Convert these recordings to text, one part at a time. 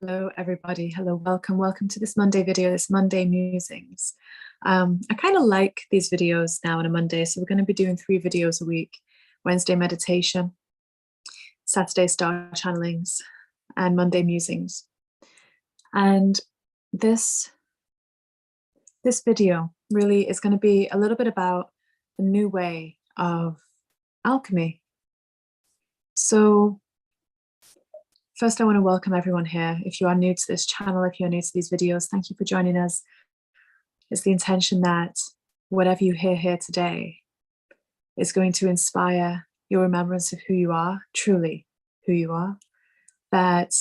Hello, everybody. Hello, welcome to this Monday video, this Monday musings. I kind of like these videos now on a Monday, so we're going to be doing 3 videos a week: Wednesday meditation, Saturday star channelings, and Monday musings. And this video really is going to be a little bit about the new way of alchemy. So first, I want to welcome everyone here. If you are new to this channel, if you're new to these videos, thank you for joining us. It's the intention that whatever you hear here today is going to inspire your remembrance of who you are, truly who you are, that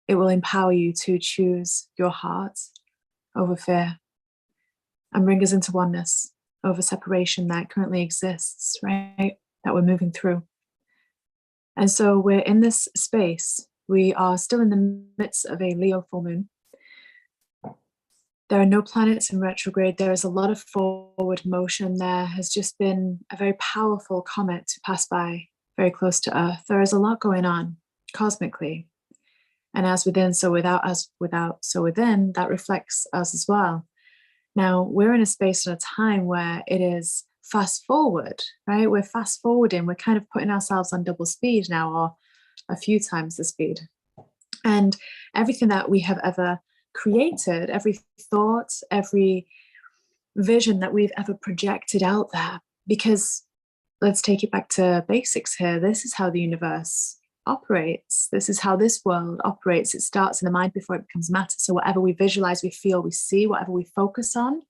it will empower you to choose your heart over fear and bring us into oneness over separation that currently exists, right? That we're moving through. And so we're in this space. We are still in the midst of a Leo full moon. There are no planets in retrograde. There is a lot of forward motion. There has just been a very powerful comet to pass by very close to Earth. There is a lot going on cosmically. And as within, so without, as without, so within, that reflects us as well. Now, we're in a space and a time where it is fast forward, right? We're fast forwarding. We're kind of putting ourselves on double speed now, or a few times the speed. And everything that we have ever created, every thought, every vision that we've ever projected out there, because let's take it back to basics here. This is how the universe operates. This is how this world operates. It starts in the mind before it becomes matter. So whatever we visualize, we feel, we see, whatever we focus on,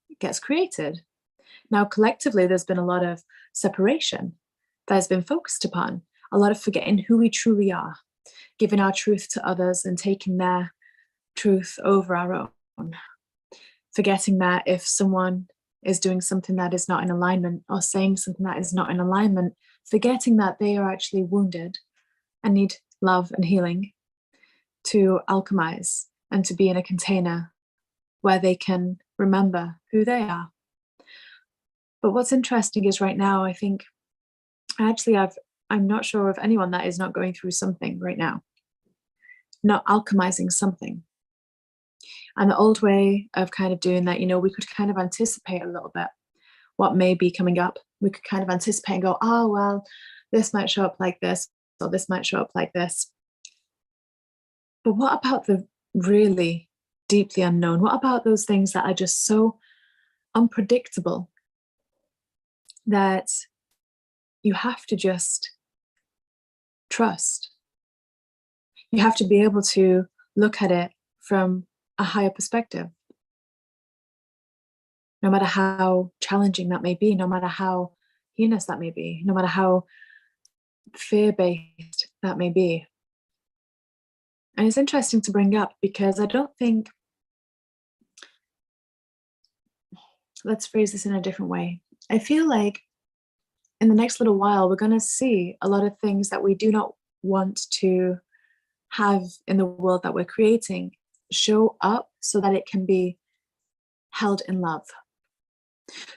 it gets created. Now, collectively, there's been a lot of separation that has been focused upon, a lot of forgetting who we truly are, giving our truth to others and taking their truth over our own, forgetting that if someone is doing something that is not in alignment or saying something that is not in alignment, forgetting that they are actually wounded and need love and healing, to alchemize and to be in a container where they can remember who they are. But what's interesting is right now, I think, I'm not sure of anyone that is not going through something right now, not alchemizing something. And the old way of kind of doing that, we could kind of anticipate a little bit what may be coming up. We could kind of anticipate and go, oh, well, this might show up like this, or this might show up like this. But what about the really deeply unknown? What about those things that are just so unpredictable that you have to just trust? You have to be able to look at it from a higher perspective. No matter how challenging that may be, no matter how heinous that may be, no matter how fear-based that may be. And it's interesting to bring up because I don't think, let's phrase this in a different way. I feel like in the next little while, we're going to see a lot of things that we do not want to have in the world that we're creating show up so that it can be held in love.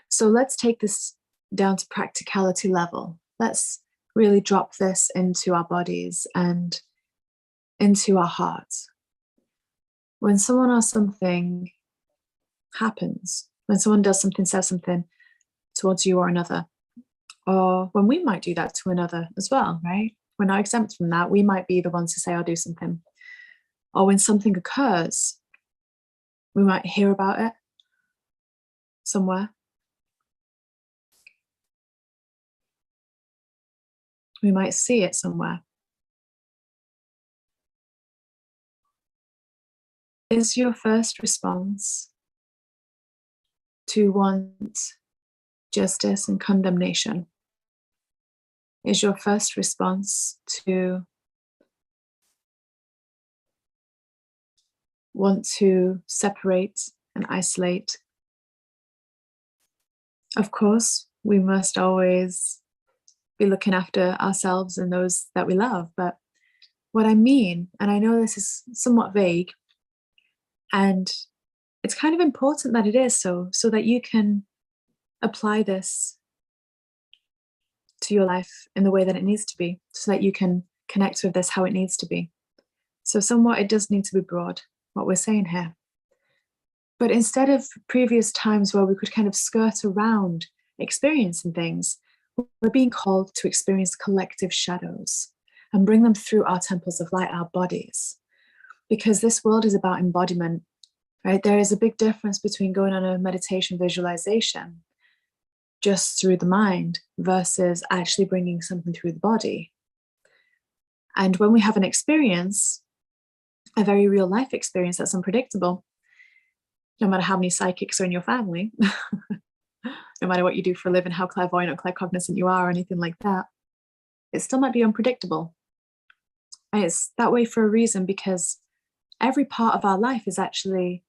So let's take this down to practicality level. Let's really drop this into our bodies and into our hearts. When someone or something happens, when someone does something, says something towards you or another, or when we might do that to another as well, right? We're not exempt from that. We might be the ones to say or do something. Or when something occurs, we might hear about it somewhere. We might see it somewhere. Is your first response to want justice and condemnation? Is your first response to want to separate and isolate? Of course, we must always be looking after ourselves and those that we love. But what I mean, and I know this is somewhat vague, and it's kind of important that it is so that you can apply this to your life in the way that it needs to be, so that you can connect with this how it needs to be. So somewhat it does need to be broad, what we're saying here. But instead of previous times where we could kind of skirt around experiencing things, we're being called to experience collective shadows and bring them through our temples of light, our bodies. Because this world is about embodiment, right? There is a big difference between going on a meditation visualization just through the mind versus actually bringing something through the body. And when we have an experience, a very real life experience that's unpredictable, no matter how many psychics are in your family, no matter what you do for a living, how clairvoyant or claircognizant you are, or anything like that, it still might be unpredictable. And it's that way for a reason, because every part of our life is actually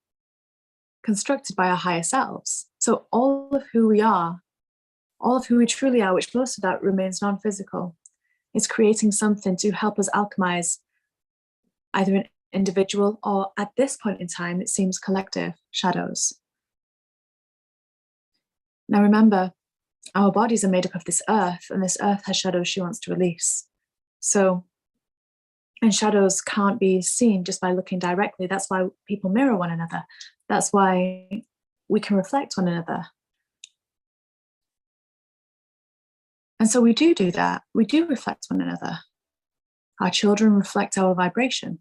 constructed by our higher selves. So all of who we are, all of who we truly are, which most of that remains non-physical, is creating something to help us alchemize either an individual or, at this point in time, it seems collective shadows. Now remember, our bodies are made up of this earth, and this earth has shadows she wants to release. So, and shadows can't be seen just by looking directly. That's why people mirror one another. That's why we can reflect one another. And so we do that. We do reflect one another. Our children reflect our vibration.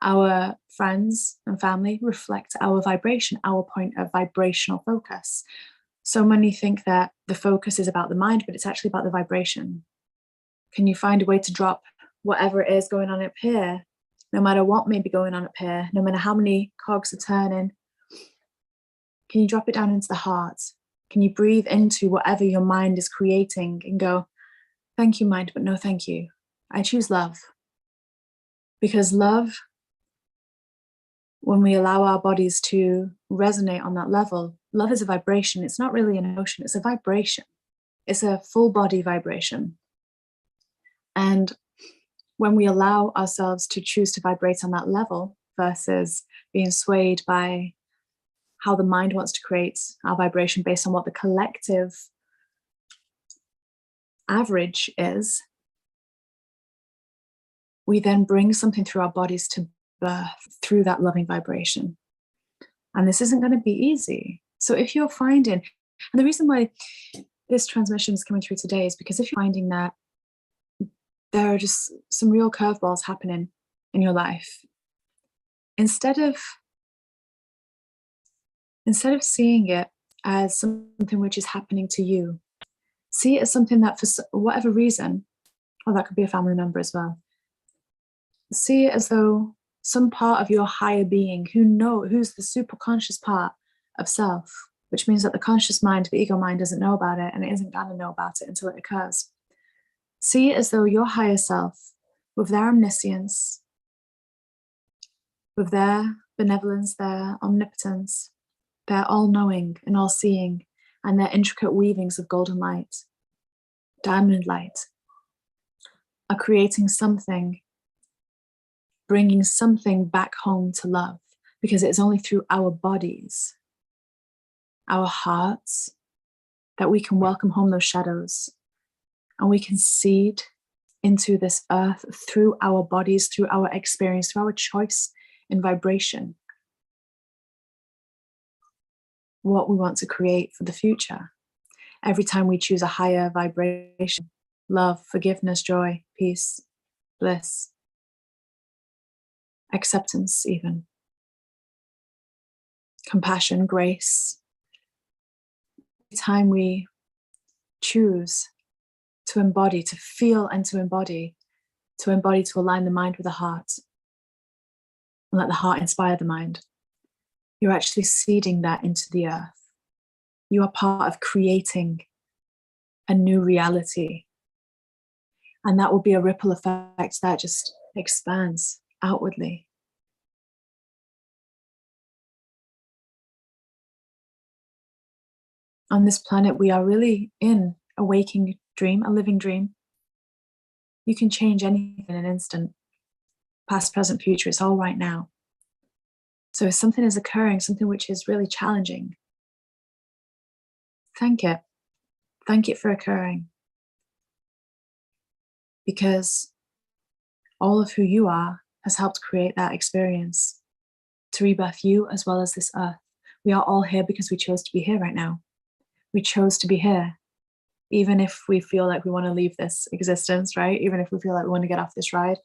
Our friends and family reflect our vibration, our point of vibrational focus. So many think that the focus is about the mind, but it's actually about the vibration. Can you find a way to drop whatever it is going on up here, no matter what may be going on up here, no matter how many cogs are turning? Can you drop it down into the heart? Can you breathe into whatever your mind is creating and go, thank you, mind, but no thank you. I choose love. Because love, when we allow our bodies to resonate on that level, love is a vibration. It's not really an emotion, it's a vibration. It's a full body vibration. And when we allow ourselves to choose to vibrate on that level versus being swayed by how the mind wants to create our vibration based on what the collective average is, we then bring something through our bodies to birth through that loving vibration. And this isn't going to be easy. So if you're finding, and the reason why this transmission is coming through today is because if you're finding that there are just some real curveballs happening in your life, instead of seeing it as something which is happening to you, see it as something that for whatever reason, or that could be a family member as well, see it as though some part of your higher being who's the super conscious part of self, which means that the conscious mind, the ego mind, doesn't know about it, and it isn't going to know about it until it occurs. See it as though your higher self, with their omniscience, with their benevolence, their omnipotence, their all-knowing and all-seeing, and their intricate weavings of golden light, diamond light, are creating something, bringing something back home to love, because it is only through our bodies, our hearts, that we can welcome home those shadows, and we can seed into this earth through our bodies, through our experience, through our choice in vibration, what we want to create for the future. Every time we choose a higher vibration, love, forgiveness, joy, peace, bliss, acceptance, even compassion, grace. Every time we choose to embody, to feel and to embody, to align the mind with the heart, and let the heart inspire the mind, you're actually seeding that into the earth. You are part of creating a new reality. And that will be a ripple effect that just expands outwardly. On this planet, we are really in a waking dream, a living dream. You can change anything in an instant. Past, present, future, it's all right now. So if something is occurring, something which is really challenging, thank it. Thank it for occurring. Because all of who you are has helped create that experience to rebirth you as well as this earth. We are all here because we chose to be here right now. We chose to be here. Even if we feel like we want to leave this existence, right? Even if we feel like we want to get off this ride,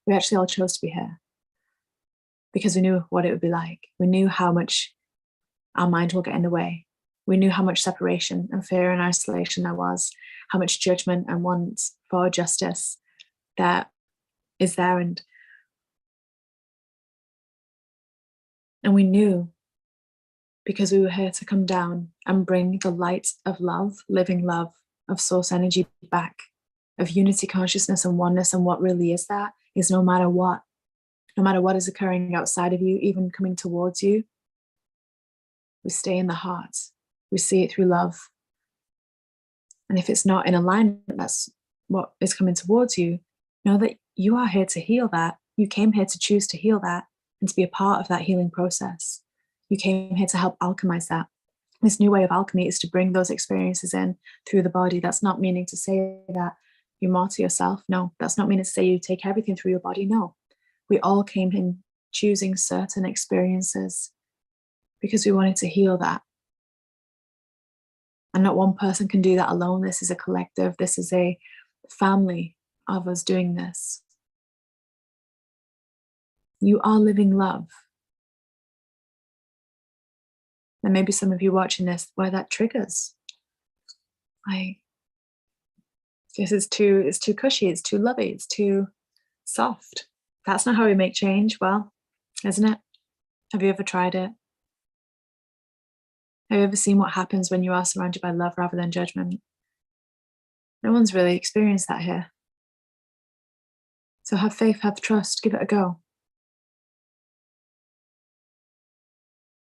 we actually all chose to be here because we knew what it would be like. We knew how much our mind will get in the way. We knew how much separation and fear and isolation there was, how much judgment and want for justice that is there. And we knew, because we were here to come down and bring the light of love, living love, of source energy back, of unity consciousness and oneness. And what really is that is no matter what is occurring outside of you, even coming towards you, we stay in the heart. We see it through love. And if it's not in alignment, that's what is coming towards you. Know that you are here to heal that. You came here to choose to heal that and to be a part of that healing process. You came here to help alchemize that. This new way of alchemy is to bring those experiences in through the body. That's not meaning to say that you martyr yourself. No, that's not meaning to say you take everything through your body. No, we all came in choosing certain experiences because we wanted to heal that. And not one person can do that alone. This is a collective. This is a family of us doing this. You are living love. And maybe some of you watching this, where that triggers. This is it's too cushy, it's too lovey, it's too soft. That's not how we make change. Well, isn't it? Have you ever tried it? Have you ever seen what happens when you are surrounded by love rather than judgment? No one's really experienced that here. So have faith, have trust, give it a go.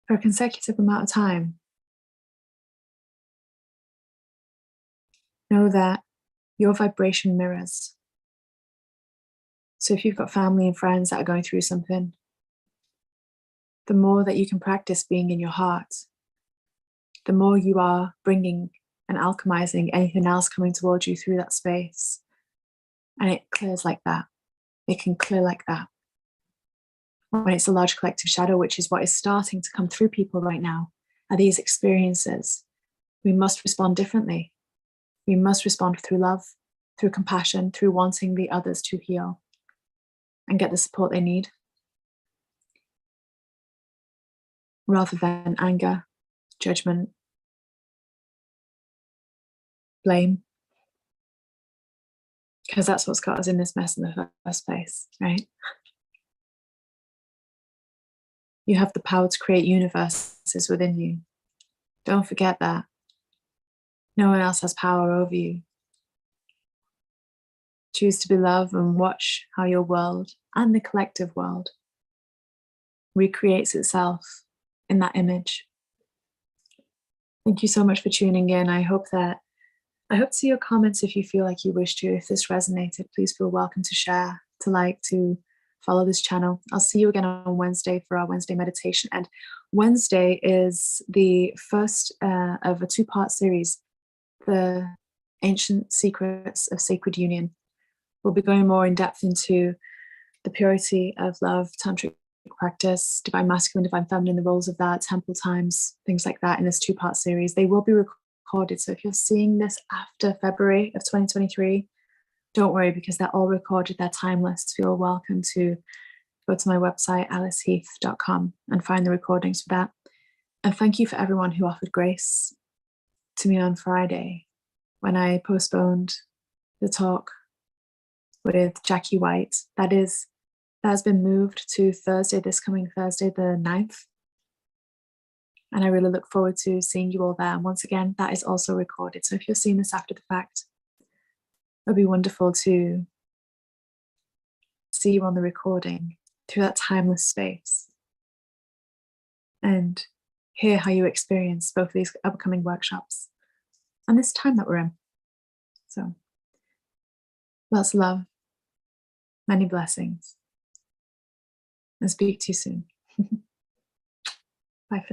For a consecutive amount of time. Know that your vibration mirrors. So if you've got family and friends that are going through something, the more that you can practice being in your heart, the more you are bringing and alchemizing anything else coming towards you through that space. And it clears like that. It can clear like that. When it's a large collective shadow, which is what is starting to come through people right now, are these experiences. We must respond differently. We must respond through love, through compassion, through wanting the others to heal and get the support they need, rather than anger, judgment, blame, because that's what's got us in this mess in the first place, right? You have the power to create universes within you. Don't forget that. No one else has power over you. Choose to be love and watch how your world and the collective world recreates itself in that image. Thank you so much for tuning in. I hope to see your comments if you feel like you wish to. If this resonated, please feel welcome to share, to like, to follow this channel. I'll see you again on Wednesday for our Wednesday meditation. And Wednesday is the first of a two-part series, The Ancient Secrets of Sacred Union. We'll be going more in depth into the purity of love, tantric practice, divine masculine, divine feminine, the roles of that, temple times, things like that in this two-part series. They will be recorded. So if you're seeing this after February of 2023, don't worry, because they're all recorded, they're timeless. Feel welcome to go to my website, aliceheath.com, and find the recordings for that. And thank you for everyone who offered grace to me on Friday when I postponed the talk with Jackie White. That has been moved to Thursday, this coming Thursday, the 9th. And I really look forward to seeing you all there. And once again, that is also recorded. So if you're seeing this after the fact, it'll be wonderful to see you on the recording through that timeless space and hear how you experience both of these upcoming workshops and this time that we're in. So lots of love, many blessings, and speak to you soon.